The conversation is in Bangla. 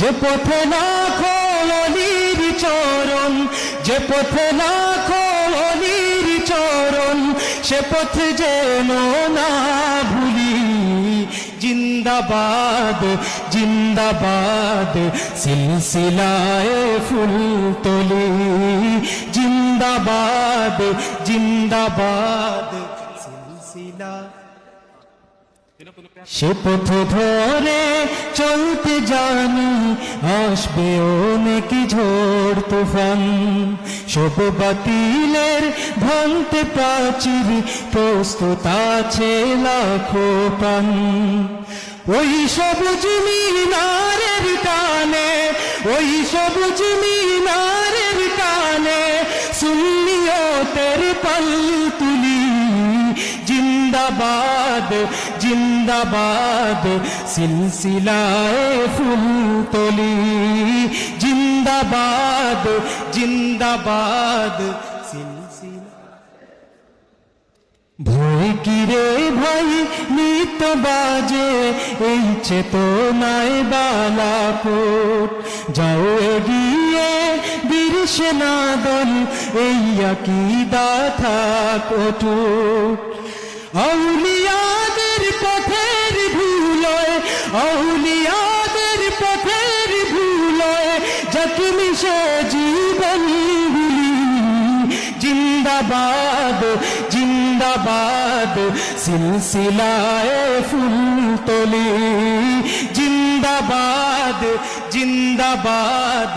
যে পথে লাখো অলির চরণ, যে পথে লাখো অলির চরণ, সে পথ যেন না ভুলি। জিন্দাবাদ জিন্দাবাদ সিলসিলায়ে ফুলতলি, জিন্দাবাদ জিন্দাবাদ সিলসিলা। সে পথ ধরে চলতে জানি, আসবে অনেক ঝড় তুফান। সব বাতিলের ভাঙতে প্রাচীর, প্রস্তুত আছে লাখো প্রাণ। ওই সবুজ মিনারের টানে, ওই সবুজ মিনারের টানে, সুন্নিয়তের পাল তুলি। জিন্দাবাদ জিন্দাবাদ সিলসিলায়ে ফুলতলি, জিন্দাবাদ জিন্দাবাদ সিলসিলা। ভয় কিরে ভাই নিত বাজে, এই চেতনায় বালাকোট। যাও এগিয়ে বীর সেনা দল, এই আকীদা থাক অটুট। আউলিয়াদের পথের ধুলোয়, আউলিয়াদের পথের ধুলোয়, জখমি সে জীবনগুলি। জিন্দাবাদ জিন্দাবাদ সিলসিলায়ে ফুলতলি, জিন্দাবাদ জিন্দাবাদ